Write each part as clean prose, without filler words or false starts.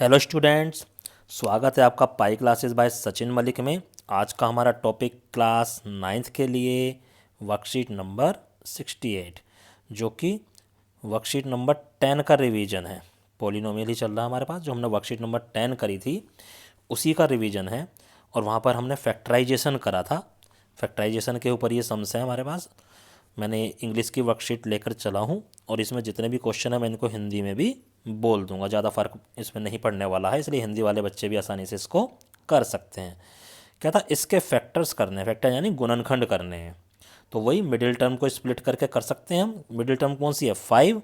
Hello students, स्वागत है आपका pi classes bye Sachin Malik में। आज का हमारा टॉपिक क्लास नाइन्थ के लिए वर्कशीट नंबर 68, जो कि वर्कशीट नंबर 10 का रिवीजन है। पॉलिनोमियल ही चल रहा है हमारे पास। जो हमने वर्कशीट नंबर 10 करी थी उसी का रिवीजन है, और वहाँ पर हमने फैक्टराइजेशन करा था। फैक्टराइजेशन के ऊपर ये सम्स है हमारे पास। मैंने इंग्लिश की वर्कशीट लेकर चला हूँ, और इसमें जितने भी क्वेश्चन है मैं इनको हिंदी में भी बोल दूंगा। ज़्यादा फ़र्क इसमें नहीं पड़ने वाला है, इसलिए हिंदी वाले बच्चे भी आसानी से इसको कर सकते हैं। क्या था, इसके फैक्टर्स करने हैं, फैक्टर यानी गुणनखंड करने हैं। तो वही मिडिल टर्म को स्प्लिट करके कर सकते हैं हम। मिडिल टर्म कौन सी है? 5।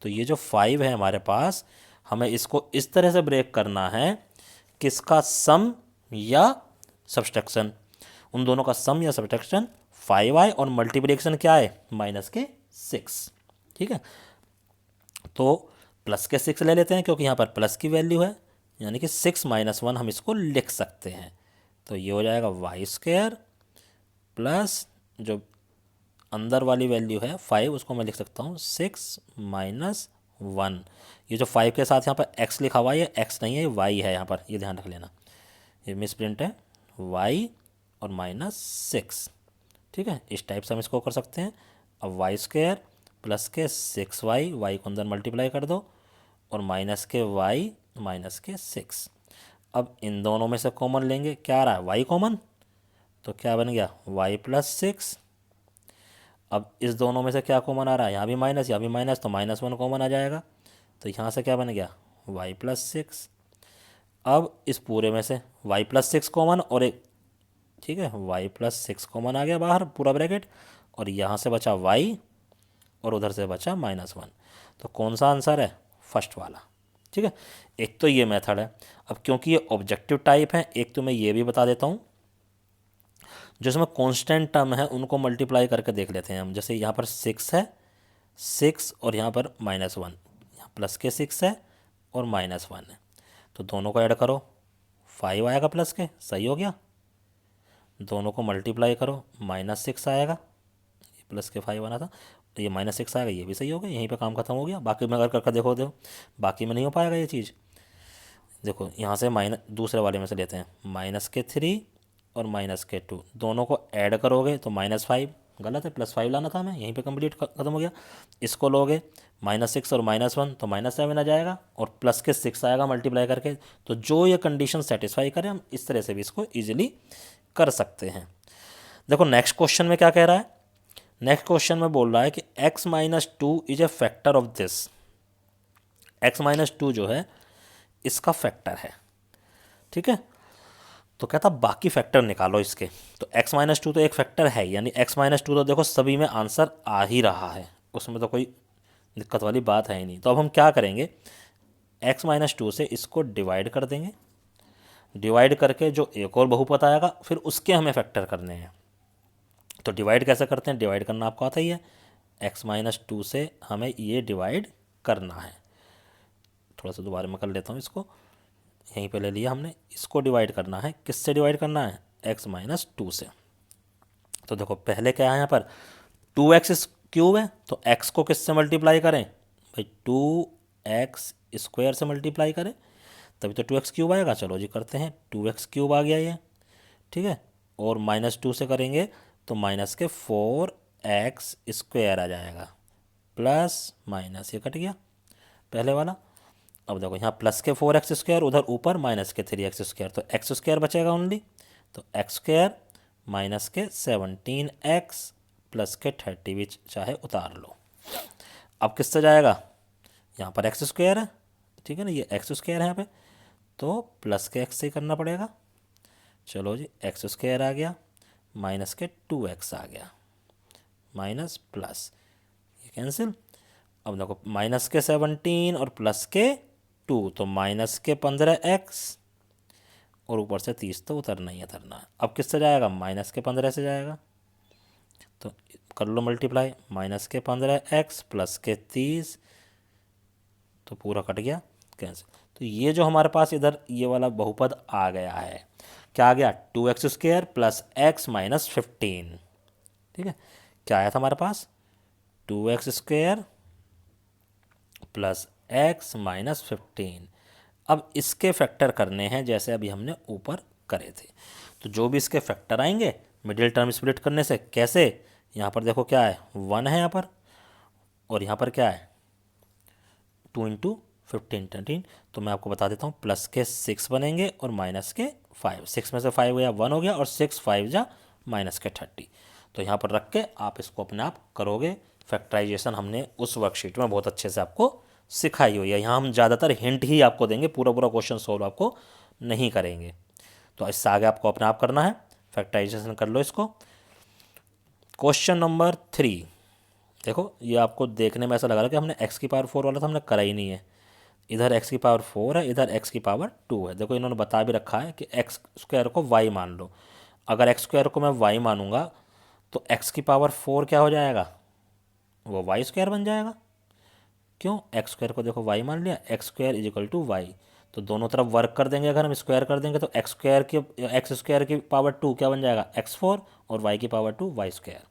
तो ये जो 5 है हमारे पास, हमें इसको इस तरह से ब्रेक करना है, किसका सम या सब्सट्रैक्शन। उन दोनों का सम या सब्सट्रैक्शन 5i, और मल्टीप्लिकेशन क्या है? -6। ठीक है, तो प्लस के 6 ले लेते हैं क्योंकि यहाँ पर प्लस की वैल्यू है, यानी कि 6 - 1 हम इसको लिख सकते हैं। तो ये हो जाएगा y² प्लस जो अंदर वाली वैल्यू है 5, उसको मैं लिख सकता हूँ 6 - 1। ये जो 5 के साथ यहाँ पर x लिखा हुआ है, ये x नहीं है, ये y है यहाँ पर, ये ध्यान रख लेना, ये मिस प्रिंट है, y और -6। ठीक है, इस टाइप से हम इसको कर सकते हैं। अब y² प्लस के 6y, y को अंदर मल्टीप्लाई कर दो, और माइनस के y माइनस के 6। अब इन दोनों में से कॉमन लेंगे, क्या आ रहा है? y कॉमन, तो क्या बन गया? y + 6। अब इस दोनों में से क्या कॉमन आ रहा है? यहाँ भी माइनस, यहाँ भी माइनस, तो -1 कॉमन आ जाएगा। तो यहाँ से क्या बन गया? y + 6। अब इस पूरे में से y + 6 कॉमन, और एक, ठीक है, y + 6 कॉमन आ गया बाहर, पूरा ब्रैकेट, और यहाँ से बचा y, और उधर से बचा -1। तो कौन सा आंसर है? फर्स्ट वाला। ठीक है, एक तो ये मेथड है। अब क्योंकि ये ऑब्जेक्टिव टाइप है, एक तो मैं ये भी बता देता हूँ, जो इसमें कांस्टेंट टर्म है उनको मल्टीप्लाई करके देख लेते हैं हम। जैसे यहाँ पर 6 है, 6, और यहाँ पर -1, यहाँ प्लस के 6 है और -1 है, तो दोनों को ऐड करो, 5 आएगा प्लस के, सही हो गया। दोनों को मल्टीप्लाई करो, -6 आएगा, ये प्लस के 5 आना था, तो ये -6 आएगा, ये भी सही हो गया। यहीं पे काम खत्म हो गया। बाकी में अगर करके देखो, बाकी में नहीं हो पाएगा ये चीज़। देखो यहाँ से माइनस, दूसरे वाले में से लेते हैं, -3 और -2, दोनों को ऐड करोगे तो -5, गलत है, +5 लाना था हमें, यहीं पे कंप्लीट खत्म हो गया। इसको लोगे -6 और -1, तो -7 आ जाएगा, और प्लस के 6 आएगा मल्टीप्लाई करके। तो जो ये कंडीशन सेटिस्फाई करें, हम इस तरह से भी इसको ईजिली कर सकते हैं। देखो नेक्स्ट क्वेश्चन में क्या कह रहा है। नेक्स्ट क्वेश्चन में बोल रहा है कि x-2 is a factor of this. x-2 जो है इसका फैक्टर है। ठीक है, तो कहता बाकी फैक्टर निकालो इसके। तो x-2 तो एक फैक्टर है, यानी x-2 तो देखो सभी में आंसर आ ही रहा है, उसमें तो कोई दिक्कत वाली बात है ही नहीं। तो अब हम क्या करेंगे, x-2 से इसको डिवाइड कर देंगे। डिवाइड करके जो एक और बहुपद आएगा, फिर उसके हमें फैक्टर करने हैं। तो डिवाइड कैसे करते हैं? डिवाइड करना आपको आता ही है। x-2 से हमें ये डिवाइड करना है। थोड़ा सा दोबारा मैं कर लेता हूँ इसको, यहीं पे ले लिया हमने। इसको डिवाइड करना है, किससे डिवाइड करना है? x-2 से। तो देखो पहले क्या है, यहाँ पर 2x³ है, तो x को किससे मल्टीप्लाई करें भाई? 2x² से मल्टीप्लाई करें, तभी तो 2x³ आएगा। चलो जी करते हैं, 2x³ आ गया ये। ठीक है, और -2 से करेंगे तो माइनस के 4x² आ जाएगा, प्लस माइनस ये कट गया पहले वाला। अब देखो यहाँ प्लस के 4x², उधर ऊपर माइनस के 3x², तो x² बचेगा ओनली। तो x² माइनस के 17x प्लस के 30 भी चाहे उतार लो। अब किससे जाएगा? यहाँ पर x² है, ठीक है ना, ये x² है यहाँ पे, तो प्लस के x से ही करना पड़ेगा। चलो जी, x² आ गया, माइनस के 2x आ गया, माइनस प्लस ये कैंसिल। अब देखो माइनस के 17 और प्लस के 2, तो माइनस के 15x, और ऊपर से 30 तो उतरना ही उतरना। अब किससे जाएगा? -15 से जाएगा, तो कर लो मल्टीप्लाई, -15x प्लस के 30, तो पूरा कट गया, कैंसिल। तो ये जो हमारे पास इधर ये वाला बहुपद आ गया है, क्या आ गया? 2x² plus x -15। ठीक है, क्या आया था हमारे पास? 2x² plus x -15। अब इसके फैक्टर करने हैं जैसे अभी हमने ऊपर करे थे। तो जो भी इसके फैक्टर आएंगे मिडिल टर्म स्प्लिट करने से, कैसे, यहाँ पर देखो क्या है, 1 है यहाँ पर, और यहाँ पर क्या है 2 इंटू 15 13। तो मैं आपको बता देता हूँ, प्लस के 6 बनेंगे और माइनस के 5। 6 में से 5 गया 1 हो गया, और 6 5 जा माइनस के 30। तो यहाँ पर रख के आप इसको अपने आप करोगे। फैक्टराइजेशन हमने उस वर्कशीट में बहुत अच्छे से आपको सिखाई हुई है। यहाँ हम ज़्यादातर हिंट ही आपको देंगे, पूरा पूरा क्वेश्चन सॉल्व आपको नहीं करेंगे। तो इससे आगे आपको अपने आप करना है, फैक्टराइजेशन कर लो इसको। क्वेश्चन नंबर 3 देखो, ये आपको देखने में ऐसा लग रहा है कि हमने x की पावर 4 वाला तो हमने करा ही नहीं है। इधर x की पावर 4 है, इधर x की पावर 2 है। देखो इन्होंने बता भी रखा है कि x स्क्वायर को y मान लो। अगर x स्क्वायर को मैं y मानूंगा तो x की पावर 4 क्या हो जाएगा, वो वाई स्क्वायर बन जाएगा। क्यों, एक्स स्क्वायर को देखो वाई मान लिया, X square is equal to Y. तो दोनों तरफ वर्क कर देंगे, अगर हम स्क्वायर कर देंगे तो एक्स स्क्वायर की पावर 2 क्या बन जाएगा, x4, और y की पावर 2 वाई स्क्वायर।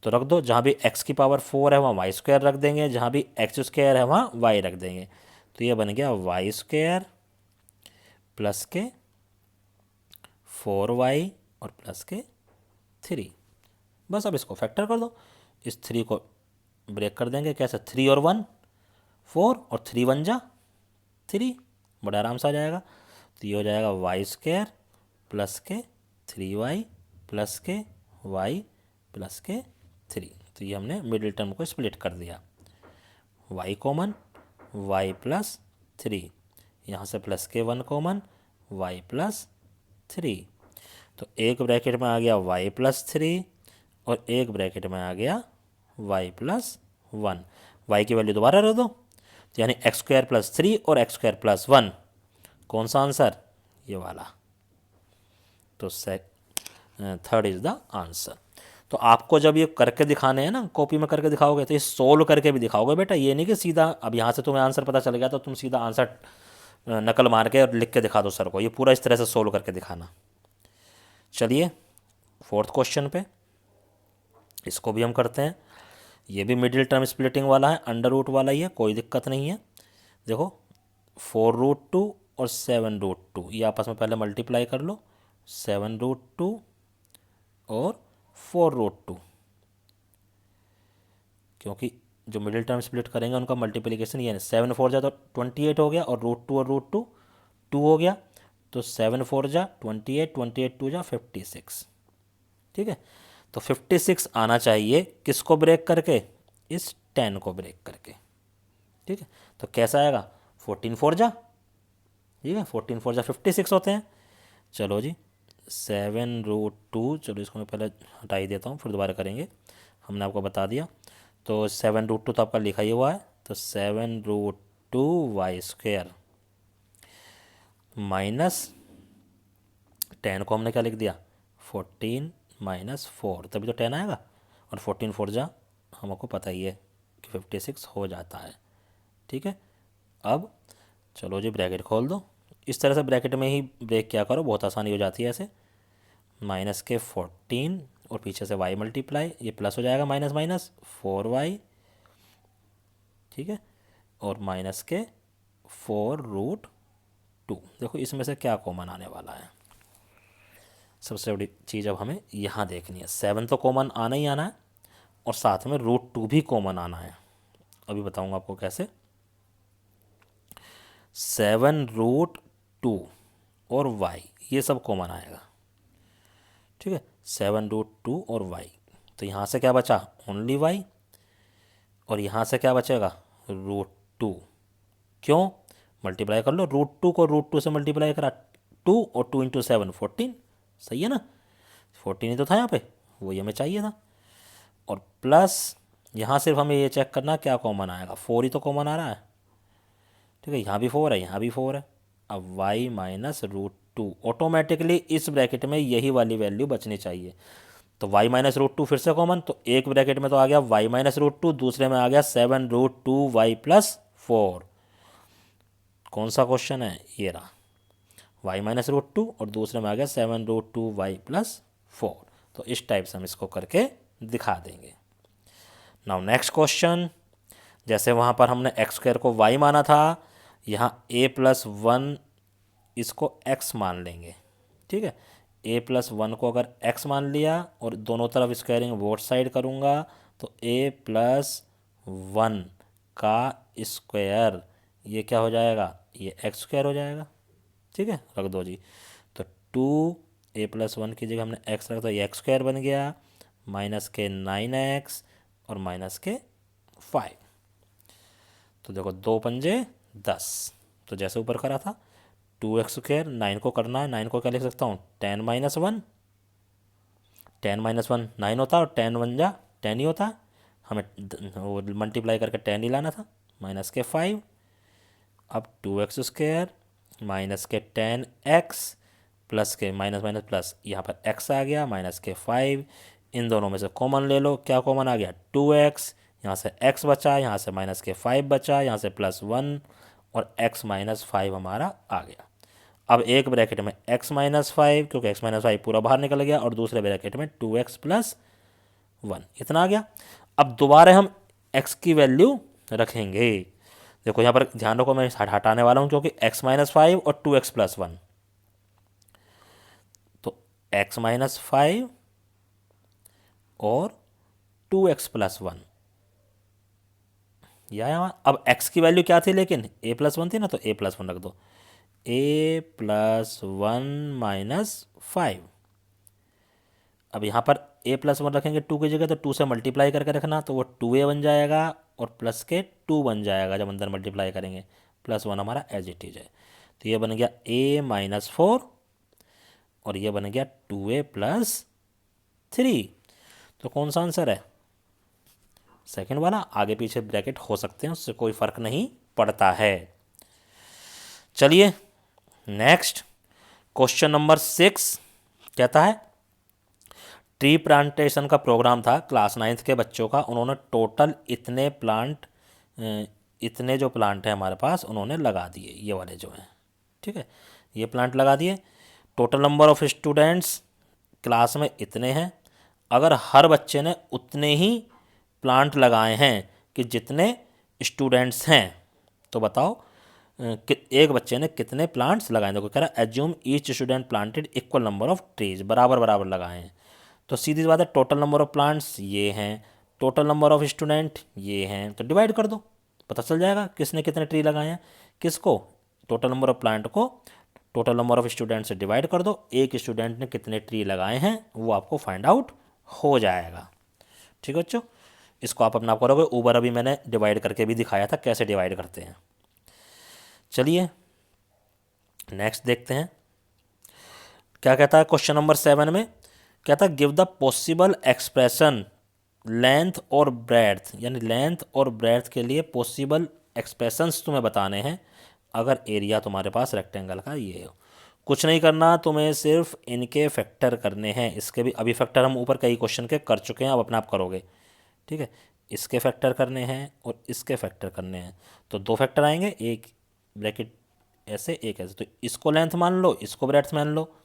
तो रख दो, जहाँ भी x की पावर 4 है वहाँ वाई स्क्वायर रख देंगे, जहाँ भी एक्स स्क्वायर है वहाँ y रख देंगे। तो ये बन गया वाई स्क्वायर प्लस के 4y और प्लस के 3। बस अब इसको फैक्टर कर दो। इस 3 को ब्रेक कर देंगे, कैसे, 3 और 1 4, और 3 1 जा 3, बड़ा आराम से आ जाएगा। तो ये हो जाएगा वाई स्क्वायर प्लस के 3y प्लस के y प्लस के 3। तो ये हमने मिडिल टर्म को स्प्लिट कर दिया, y कॉमन y प्लस 3, यहाँ से प्लस के 1 कॉमन y प्लस 3। तो एक ब्रैकेट में आ गया y प्लस 3 और एक ब्रैकेट में आ गया y प्लस 1। y की वैल्यू दोबारा रख दो, तो यानी एक्स स्क्वायर प्लस 3 और एक्स स्क्वायर प्लस 1। कौन सा आंसर, ये वाला। तो थर्ड इज द आंसर। तो आपको जब ये करके दिखाने हैं ना, कॉपी में करके दिखाओगे तो ये सोल्व करके भी दिखाओगे बेटा। ये नहीं कि सीधा अब यहाँ से तुम्हें आंसर पता चल गया तो तुम सीधा आंसर नकल मार के और लिख के दिखा दो सर को। ये पूरा इस तरह से सोल्व करके दिखाना। चलिए फोर्थ क्वेश्चन पे, इसको भी हम करते हैं। ये भी मिडिल टर्म स्प्लिटिंग वाला है, अंडर रूट वाला ही है, कोई दिक्कत नहीं है। देखो 4√2 और 7√2 ये आपस में पहले मल्टीप्लाई कर लो, 7√2 और 4√2, क्योंकि जो मिडिल टर्म स्प्लिट करेंगे उनका मल्टीप्लिकेशन ये है। 7 4 जा तो 28 हो गया, और √2 और √2 2 हो गया, तो 7 4 जा 28, 28 2 जा 56। ठीक है, तो 56 आना चाहिए किसको ब्रेक करके, इस 10 को ब्रेक करके। ठीक है, तो कैसा आएगा, 14 4 जा, ठीक है 14 4 जा 56 होते हैं। चलो जी 7√2, चलो इसको मैं पहले हटा ही देता हूँ, फिर दोबारा करेंगे, हमने आपको बता दिया। तो 7√2 तो आपका लिखा ही हुआ है, तो 7√2 वाई स्क्वायर माइनस 10 को हमने क्या लिख दिया, 14 माइनस 4, तभी तो 10 आएगा। और 14 4 जा, हमको पता ही है कि 56 हो जाता है। ठीक है, अब चलो जी ब्रैकेट खोल दो। इस तरह से ब्रैकेट में ही ब्रेक क्या करो, बहुत आसानी हो जाती है ऐसे। माइनस के 14 और पीछे से y मल्टीप्लाई, ये प्लस हो जाएगा माइनस माइनस 4y, ठीक है, और माइनस के 4√2। देखो इसमें से क्या कॉमन आने वाला है, सबसे बड़ी चीज़ अब हमें यहाँ देखनी है। 7 तो कॉमन आना ही आना है, और साथ में √2 भी कॉमन आना है। अभी बताऊँगा आपको कैसे। 7√2 और y ये सब कॉमन आएगा। ठीक है, 7√2 और y, तो यहाँ से क्या बचा, ओनली y, और यहाँ से क्या बचेगा, √2। क्यों, मल्टीप्लाई कर लो, √2 को √2 से मल्टीप्लाई करा, 2 और 2 इंटू 7 14, सही है ना, 14 ही तो था यहाँ पे, वही हमें चाहिए था। और प्लस यहाँ सिर्फ हमें ये चेक करना क्या कॉमन आएगा, 4 ही तो कॉमन आ रहा है। ठीक है, यहाँ भी 4 है, यहाँ भी 4 है। अब y माइनस √2, ऑटोमेटिकली इस ब्रैकेट में यही वाली वैल्यू बचनी चाहिए। तो y माइनस √2 फिर से कॉमन, तो एक ब्रैकेट में तो आ गया y माइनस √2, दूसरे में आ गया 7√2 y प्लस 4। कौन सा क्वेश्चन है, ये रहा, y माइनस √2 और दूसरे में आ गया 7√2 y प्लस 4। तो इस टाइप से हम इसको करके दिखा देंगे। नाउ नेक्स्ट क्वेश्चन, जैसे वहाँ पर हमने एक्स स्क्वायर को y माना था, यहाँ a+1 इसको x मान लेंगे, ठीक है। a+1 को अगर x मान लिया और दोनों तरफ स्क्वायरिंग बोथ साइड करूँगा तो a+1 का स्क्वायर ये क्या हो जाएगा, ये x² हो जाएगा, ठीक है। रख दो जी। तो 2a+1 की जगह हमने x रख दिया, ये x² बन गया, माइनस के 9x और माइनस के 5। तो देखो 2×5 = 10। तो जैसे ऊपर करा था 2x², 9 को करना है, 9 को क्या लिख सकता हूँ 10 - 1, 10 - 1 9 होता है और 10 1 जा 10 ही होता है, हमें वो मल्टीप्लाई करके 10 ही लाना था, माइनस के 5। अब 2x² माइनस के 10x प्लस के माइनस माइनस प्लस, यहाँ पर x आ गया, माइनस के 5। इन दोनों में से कॉमन ले लो, क्या कॉमन आ गया 2x, यहाँ से x बचा, यहाँ से माइनस के 5 बचा, यहाँ से +1 और x - 5 हमारा आ गया। अब एक ब्रैकेट में x - 5 क्योंकि x - 5 पूरा बाहर निकल गया, और दूसरे ब्रैकेट में 2x + 1 इतना आ गया। अब दोबारा हम x की वैल्यू रखेंगे। देखो यहाँ पर ध्यान रखो, मैं हटाने वाला हूँ क्योंकि x - 5 और 2x + 1, तो x - 5 और 2x + 1 यहाँ। अब x की वैल्यू क्या थी, लेकिन a+1 थी ना, तो a+1 रख दो, a+1 - 5। अब यहाँ पर a+1 रखेंगे 2 की जगह, तो 2 से मल्टीप्लाई करके रखना, तो वो 2a बन जाएगा और प्लस के 2 बन जाएगा जब अंदर मल्टीप्लाई करेंगे, +1 हमारा एज इट इज है। तो ये बन गया a - 4 और ये बन गया 2a + 3। तो कौन सा आंसर है, सेकंड वाला। आगे पीछे ब्रैकेट हो सकते हैं, उससे कोई फर्क नहीं पड़ता है। चलिए नेक्स्ट क्वेश्चन नंबर 6 कहता है, ट्री प्लांटेशन का प्रोग्राम था क्लास 9th के बच्चों का। उन्होंने टोटल इतने जो प्लांट है हमारे पास उन्होंने लगा दिए, ये वाले जो हैं, ठीक है, ये प्लांट लगा दिए। Total number of students class में इतने हैं। अगर हर बच्चे ने उतने ही प्लांट लगाए हैं कि जितने स्टूडेंट्स हैं, तो बताओ कि एक बच्चे ने कितने प्लांट्स लगाए। देखो कह रहा है assume each student planted equal number of trees, बराबर बराबर लगाए हैं। तो सीधी सी बात है, टोटल नंबर ऑफ प्लांट्स ये हैं, टोटल नंबर ऑफ स्टूडेंट ये हैं, तो डिवाइड कर दो, पता चल जाएगा किसने कितने ट्री लगाए हैं। किसको, टोटल नंबर ऑफ प्लांट को टोटल नंबर ऑफ स्टूडेंट से डिवाइड कर दो, एक स्टूडेंट ने कितने ट्री लगाए हैं वो आपको फाइंड आउट हो जाएगा। ठीक है बच्चों, इसको आप अपना आप करोगे। ऊपर अभी मैंने डिवाइड करके भी दिखाया था कैसे डिवाइड करते हैं। चलिए नेक्स्ट देखते हैं क्या कहता है। क्वेश्चन नंबर 7 में कहता है give the possible expression length और ब्रेड्थ, यानी लेंथ और ब्रेड्थ के लिए पॉसिबल एक्सप्रेशंस तुम्हें बताने हैं अगर एरिया तुम्हारे पास रेक्टेंगल का ये हो। कुछ नहीं करना, तुम्हें सिर्फ इनके फैक्टर करने हैं। इसके भी अभी फैक्टर हम ऊपर कई क्वेश्चन के कर चुके हैं, अब अपना आप करोगे। ठीक है, इसके फैक्टर करने हैं और इसके फैक्टर करने हैं। तो 2 फैक्टर आएंगे, एक ब्रैकेट ऐसे एक ऐसे, तो इसको लेंथ मान लो, इसको ब्रेड्थ मान लो,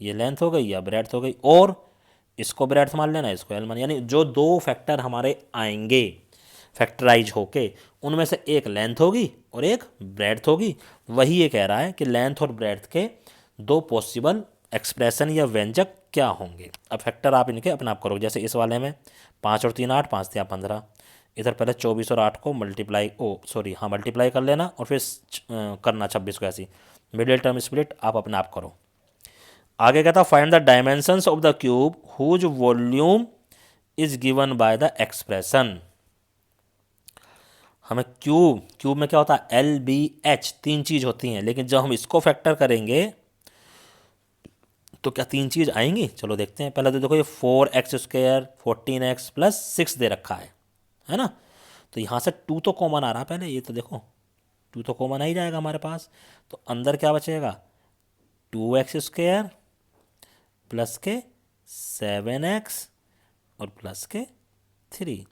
ये लेंथ हो गई या ब्रेड्थ हो गई, और इसको ब्रेड्थ मान लेना, इसको एल मान, यानी जो 2 फैक्टर हमारे आएंगे फैक्टराइज होके, उनमें से एक लेंथ होगी और एक ब्रेड्थ होगी। वही ये कह रहा है कि लेंथ और ब्रेड्थ के 2 पॉसिबल एक्सप्रेशन या व्यंजक क्या होंगे। अब फैक्टर आप इनके अपना आप करो। जैसे इस वाले में 5 और 3 8, 5 3 15, इधर पहले 24 और 8 को मल्टीप्लाई कर लेना और फिर करना 26 को ऐसी। मिडिल टर्म स्प्लिट आप अपना आप करो। आगे कहता find the dimensions of the cube whose volume is given by the expression. हमें क्यूब में क्या होता है, LBH 3 चीज़ होती हैं, लेकिन जब हम इसको फैक्टर करेंगे तो क्या 3 चीज़ आएंगी। चलो देखते हैं। पहले तो देखो ये 4x² 14x + 6 दे रखा है ना। तो यहाँ से 2 तो कॉमन आ रहा है पहले, ये तो देखो 2 तो कॉमन आ ही जाएगा हमारे पास। तो अंदर क्या बचेगा 2x² प्लस के 7x और प्लस के 3।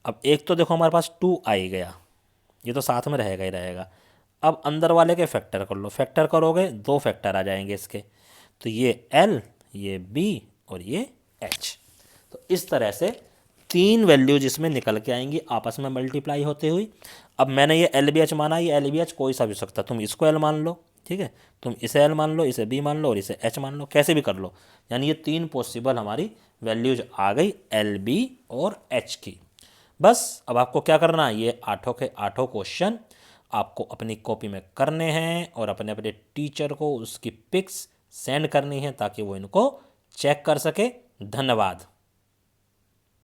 अब एक तो देखो हमारे पास 2 आ ही गया, ये तो साथ में रहेगा ही रहेगा। अब अंदर वाले के फैक्टर कर लो, फैक्टर करोगे 2 फैक्टर आ जाएंगे इसके, तो ये L, ये B और ये H। तो इस तरह से 3 वैल्यूज इसमें निकल के आएंगी आपस में मल्टीप्लाई होते हुई। अब मैंने ये एल बी एच माना, ये एल बी एच कोई सा भी हो सकता है, तुम इसको एल मान लो, ठीक है, तुम इसे एल मान लो, इसे बी मान लो और इसे एच मान लो, कैसे भी कर लो। यानी ये 3 पॉसिबल हमारी वैल्यूज आ गई एल बी और एच की। बस अब आपको क्या करना है, ये 8 के 8 क्वेश्चन आपको अपनी कॉपी में करने हैं और अपने अपने टीचर को उसकी पिक्स सेंड करनी है ताकि वो इनको चेक कर सके। धन्यवाद।